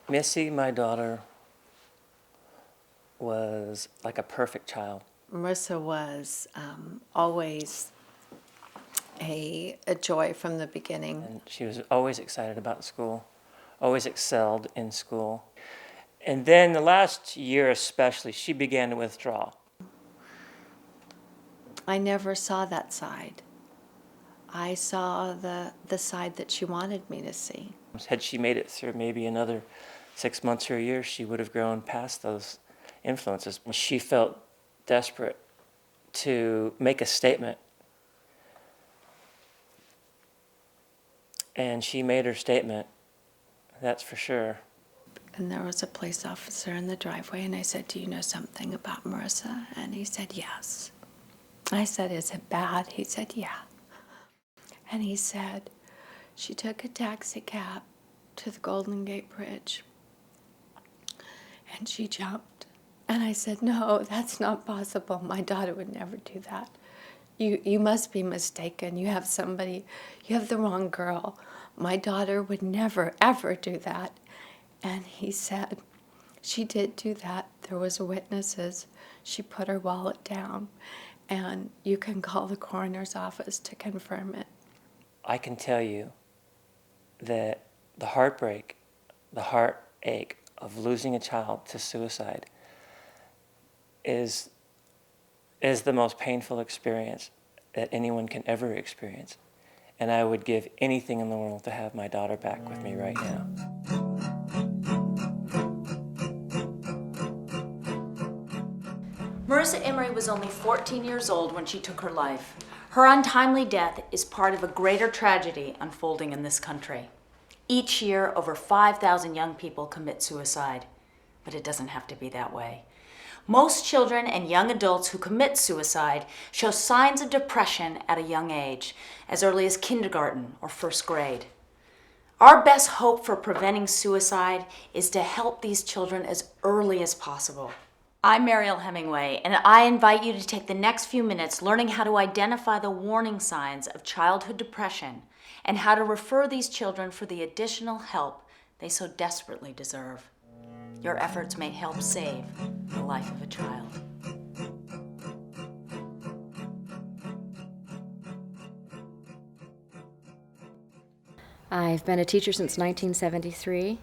Missy, my daughter, was like a perfect child. Marissa was always a joy from the beginning. And she was always excited about school, always excelled in school. And then the last year especially, she began to withdraw. I never saw that side. I saw the side that she wanted me to see. Had she made it through maybe another 6 months or a year, she would have grown past those influences. She felt desperate to make a statement. And she made her statement, that's for sure. And there was a police officer in the driveway, and I said, "Do you know something about Marissa?" And he said, "Yes." I said, "Is it bad?" He said, "Yeah." And he said, "She took a taxi cab to the Golden Gate Bridge, and she jumped." And I said, "No, that's not possible. My daughter would never do that. You must be mistaken. You have the wrong girl. My daughter would never, ever do that." And he said, "She did do that. There was witnesses. She put her wallet down, and you can call the coroner's office to confirm it." I can tell you that the heartbreak, the heartache of losing a child to suicide is the most painful experience that anyone can ever experience. And I would give anything in the world to have my daughter back with me right now. Marissa Emery was only 14 years old when she took her life. Her untimely death is part of a greater tragedy unfolding in this country. Each year, over 5,000 young people commit suicide, but it doesn't have to be that way. Most children and young adults who commit suicide show signs of depression at a young age, as early as kindergarten or first grade. Our best hope for preventing suicide is to help these children as early as possible. I'm Mariel Hemingway, and I invite you to take the next few minutes learning how to identify the warning signs of childhood depression and how to refer these children for the additional help they so desperately deserve. Your efforts may help save the life of a child. I've been a teacher since 1973.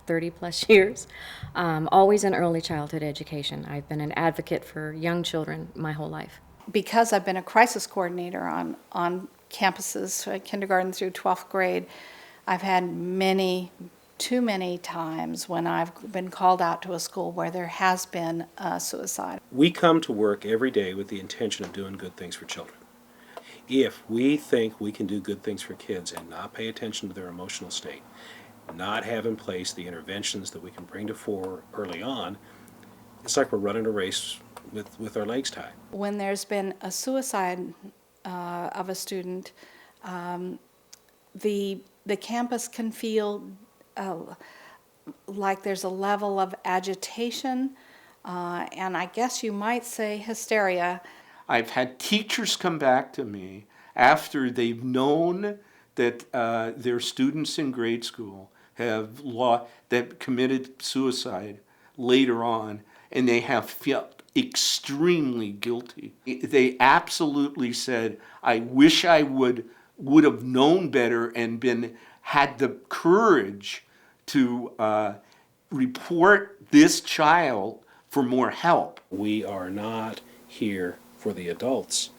30 plus years, always in early childhood education. I've been an advocate for young children my whole life. Because I've been a crisis coordinator on campuses, kindergarten through 12th grade, I've had too many times when I've been called out to a school where there has been suicide. We come to work every day with the intention of doing good things for children. If we think we can do good things for kids and not pay attention to their emotional state, not have in place the interventions that we can bring to fore early on, it's like we're running a race with our legs tied. When there's been a suicide of a student, the campus can feel like there's a level of agitation, and I guess you might say hysteria. I've had teachers come back to me after they've known that their students in grade school that committed suicide later on, and they have felt extremely guilty. They absolutely said, "I wish I would have known better and had the courage to report this child for more help." We are not here for the adults.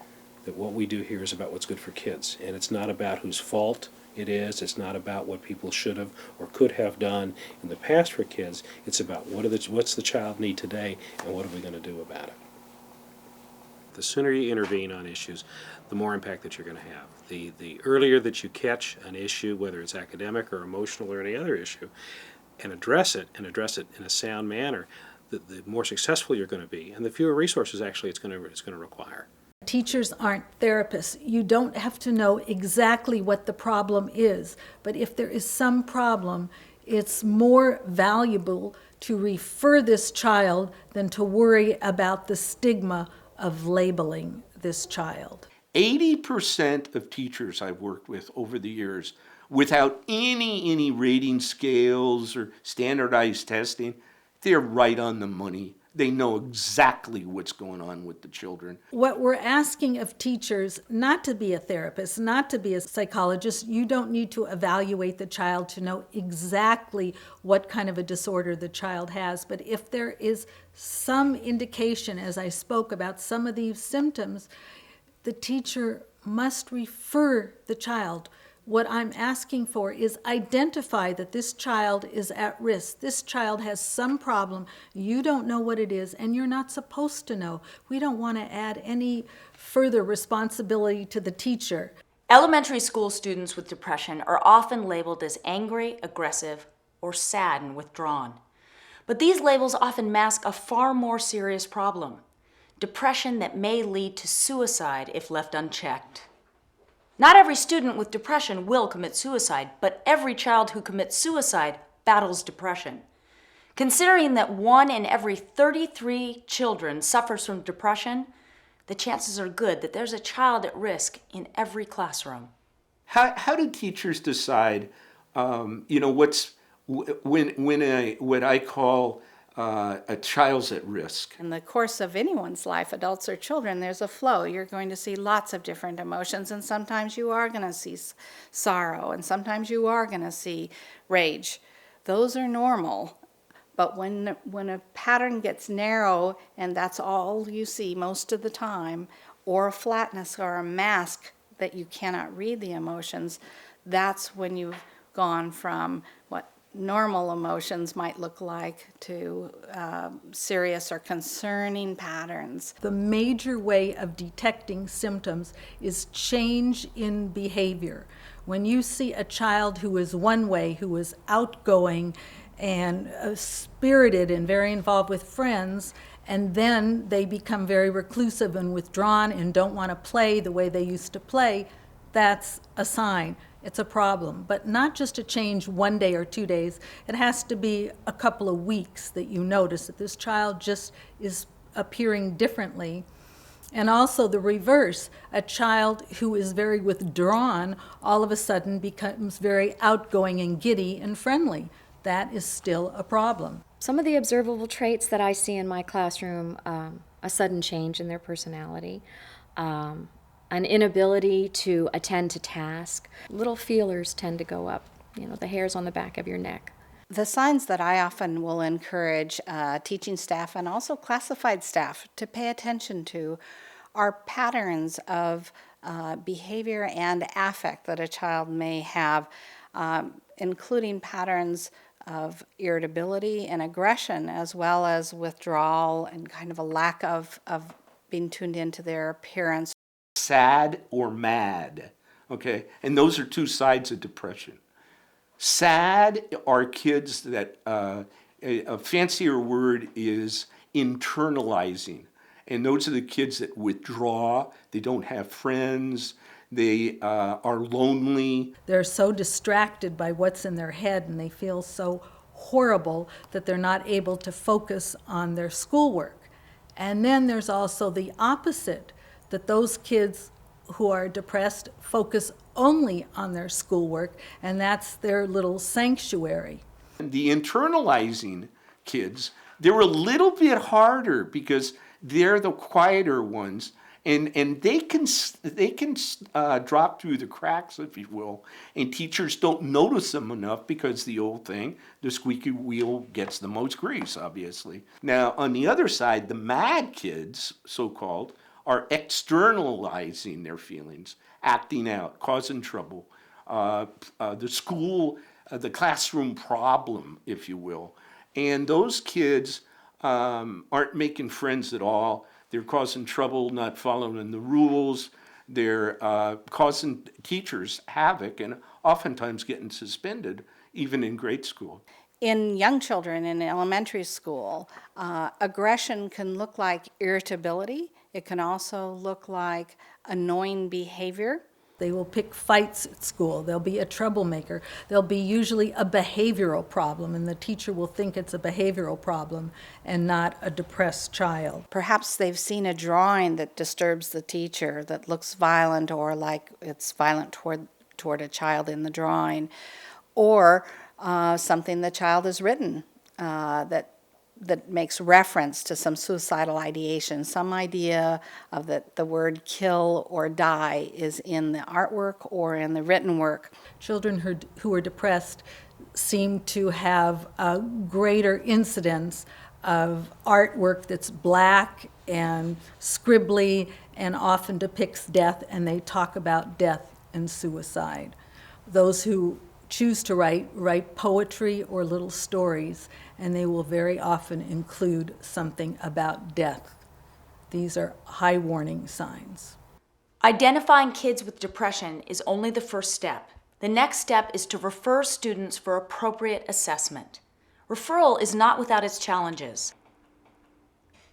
That what we do here is about what's good for kids, and it's not about whose fault it is. It's not about what people should have or could have done in the past for kids. It's about what's the child need today, and what are we going to do about it. The sooner you intervene on issues, the more impact that you're going to have. The earlier that you catch an issue, whether it's academic or emotional or any other issue, and address it in a sound manner, the more successful you're going to be, and the fewer resources actually it's going to require. Teachers aren't therapists. You don't have to know exactly what the problem is, but if there is some problem, it's more valuable to refer this child than to worry about the stigma of labeling this child. 80% of teachers I've worked with over the years, without any rating scales or standardized testing, they're right on the money. They know exactly what's going on with the children. What we're asking of teachers, not to be a therapist, not to be a psychologist, you don't need to evaluate the child to know exactly what kind of a disorder the child has. But if there is some indication, as I spoke about some of these symptoms, the teacher must refer the child. What I'm asking for is identify that this child is at risk. This child has some problem. You don't know what it is, and you're not supposed to know. We don't want to add any further responsibility to the teacher. Elementary school students with depression are often labeled as angry, aggressive, or sad and withdrawn. But these labels often mask a far more serious problem: depression that may lead to suicide if left unchecked. Not every student with depression will commit suicide, but every child who commits suicide battles depression. Considering that 1 in every 33 children suffers from depression, the chances are good that there's a child at risk in every classroom. How do teachers decide, what's what I call a child's at risk? In the course of anyone's life, adults or children, there's a flow. You're going to see lots of different emotions, and sometimes you are going to see sorrow, and sometimes you are going to see rage. Those are normal. But when a pattern gets narrow and that's all you see most of the time, or a flatness or a mask that you cannot read the emotions, that's when you've gone from what normal emotions might look like to serious or concerning patterns. The major way of detecting symptoms is change in behavior. When you see a child who is one way, who is outgoing and spirited and very involved with friends, and then they become very reclusive and withdrawn and don't want to play the way they used to play, that's a sign. It's a problem, but not just a change 1 day or 2 days. It has to be a couple of weeks that you notice that this child just is appearing differently. And also the reverse, a child who is very withdrawn all of a sudden becomes very outgoing and giddy and friendly. That is still a problem. Some of the observable traits that I see in my classroom, a sudden change in their personality, an inability to attend to task. Little feelers tend to go up, the hairs on the back of your neck. The signs that I often will encourage teaching staff and also classified staff to pay attention to are patterns of behavior and affect that a child may have, including patterns of irritability and aggression, as well as withdrawal and kind of a lack of being tuned into their appearance. Sad or mad, okay? And those are two sides of depression. Sad are kids that, a fancier word is internalizing. And those are the kids that withdraw, they don't have friends, they are lonely. They're so distracted by what's in their head and they feel so horrible that they're not able to focus on their schoolwork. And then there's also the opposite, that those kids who are depressed focus only on their schoolwork, and that's their little sanctuary. The internalizing kids, they're a little bit harder because they're the quieter ones, and they can drop through the cracks, if you will, and teachers don't notice them enough because the old thing, the squeaky wheel gets the most grease, obviously. Now, on the other side, the mad kids, so-called, are externalizing their feelings, acting out, causing trouble. The school, the classroom problem, if you will. And those kids aren't making friends at all. They're causing trouble, not following the rules. They're causing teachers havoc and oftentimes getting suspended, even in grade school. In young children in elementary school, aggression can look like irritability. It can also look like annoying behavior. They will pick fights at school. They'll be a troublemaker. There'll be usually a behavioral problem, and the teacher will think it's a behavioral problem and not a depressed child. Perhaps they've seen a drawing that disturbs the teacher, that looks violent or like it's violent toward a child in the drawing, or something the child has written that makes reference to some suicidal ideation, some idea of that the word kill or die is in the artwork or in the written work. Children who are depressed seem to have a greater incidence of artwork that's black and scribbly and often depicts death, and they talk about death and suicide. Those who choose to write poetry or little stories, and they will very often include something about death. These are high warning signs. Identifying kids with depression is only the first step. The next step is to refer students for appropriate assessment. Referral is not without its challenges.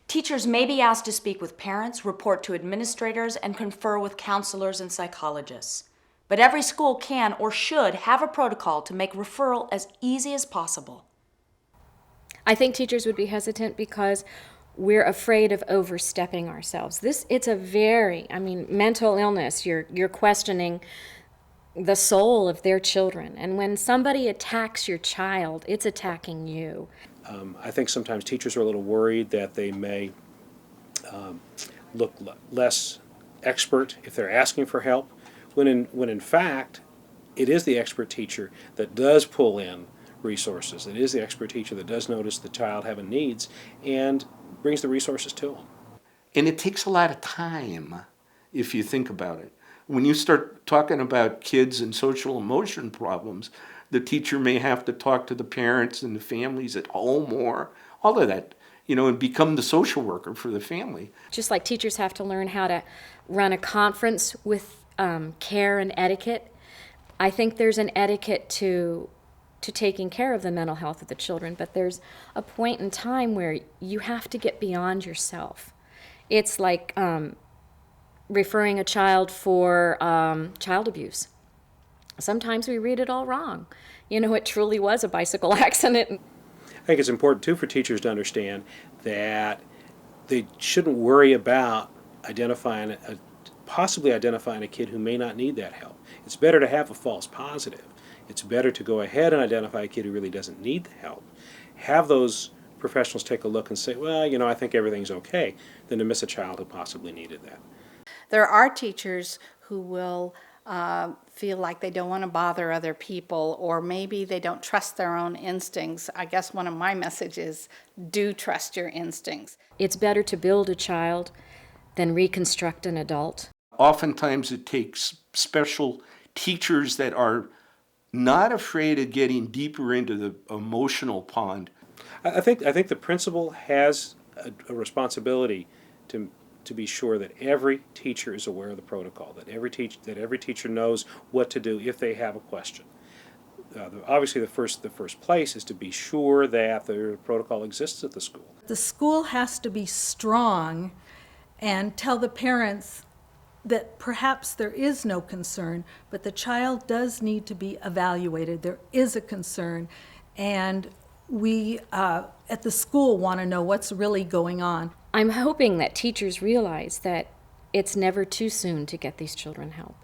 Teachers may be asked to speak with parents, report to administrators, and confer with counselors and psychologists. But every school can or should have a protocol to make referral as easy as possible. I think teachers would be hesitant because we're afraid of overstepping ourselves. It's a very, mental illness. You're questioning the soul of their children. And when somebody attacks your child, it's attacking you. I think sometimes teachers are a little worried that they may look less expert if they're asking for help, when in fact, it is the expert teacher that does pull in resources. It is the expert teacher that does notice the child having needs and brings the resources to them. And it takes a lot of time, if you think about it. When you start talking about kids and social emotion problems, the teacher may have to talk to the parents and the families at home or all of that, and become the social worker for the family. Just like teachers have to learn how to run a conference with care and etiquette, I think there's an etiquette to taking care of the mental health of the children, but there's a point in time where you have to get beyond yourself. It's like referring a child for child abuse. Sometimes we read it all wrong. It truly was a bicycle accident. I think it's important, too, for teachers to understand that they shouldn't worry about possibly identifying a kid who may not need that help. It's better to have a false positive. It's better to go ahead and identify a kid who really doesn't need the help. Have those professionals take a look and say, well, I think everything's okay, than to miss a child who possibly needed that. There are teachers who will feel like they don't want to bother other people, or maybe they don't trust their own instincts. I guess one of my messages, do trust your instincts. It's better to build a child than reconstruct an adult. Oftentimes it takes special teachers that are not afraid of getting deeper into the emotional pond. I think the principal has a responsibility to be sure that every teacher is aware of the protocol, that every teacher knows what to do if they have a question. Obviously, the first place is to be sure that the protocol exists at the school. The school has to be strong and tell the parents that perhaps there is no concern, but the child does need to be evaluated. There is a concern, and we at the school want to know what's really going on. I'm hoping that teachers realize that it's never too soon to get these children help.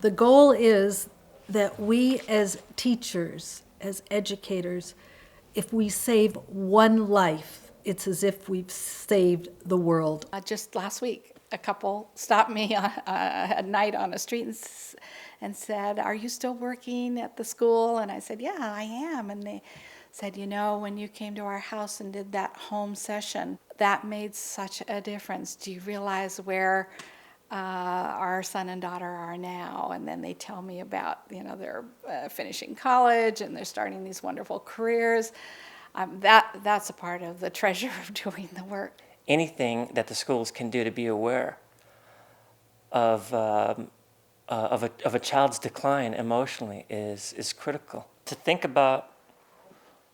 The goal is that we as teachers, as educators, if we save one life, it's as if we've saved the world. Just last week, a couple stopped me at night on a street and said, "Are you still working at the school?" And I said, "Yeah, I am." And they said, "When you came to our house and did that home session, that made such a difference. Do you realize where our son and daughter are now?" And then they tell me about, they're finishing college and they're starting these wonderful careers. That's a part of the treasure of doing the work. Anything that the schools can do to be aware of a child's decline emotionally is critical. To think about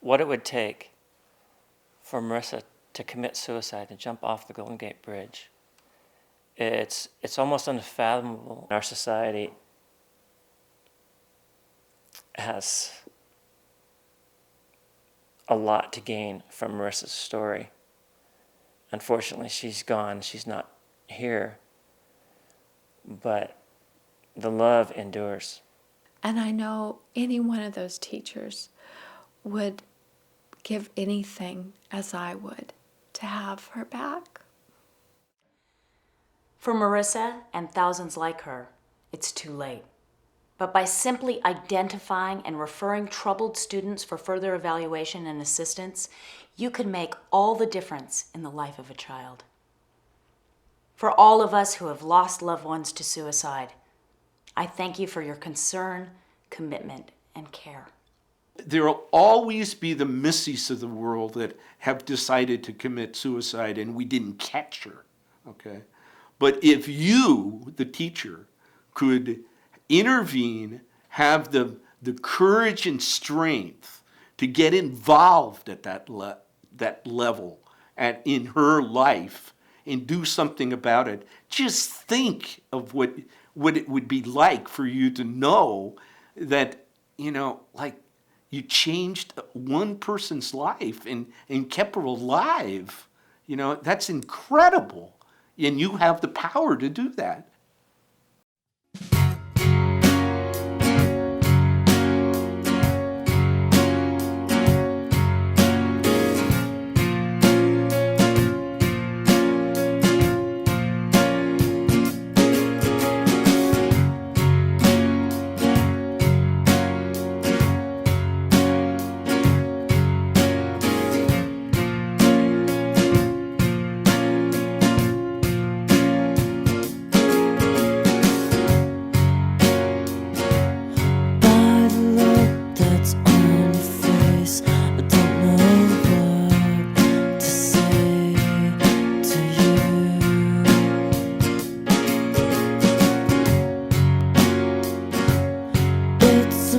what it would take for Marissa to commit suicide and jump off the Golden Gate Bridge it's almost unfathomable. Our society has a lot to gain from Marissa's story. Unfortunately, she's gone. She's not here. But the love endures. And I know any one of those teachers would give anything, as I would, to have her back. For Marissa and thousands like her, it's too late. But by simply identifying and referring troubled students for further evaluation and assistance, you can make all the difference in the life of a child. For all of us who have lost loved ones to suicide, I thank you for your concern, commitment, and care. There will always be the Missies of the world that have decided to commit suicide and we didn't catch her, okay? But if you, the teacher, could intervene, have the courage and strength to get involved at that level in her life and do something about it, just think of what it would be like for you to know that, like, you changed one person's life and kept her alive. That's incredible. And you have the power to do that. It's a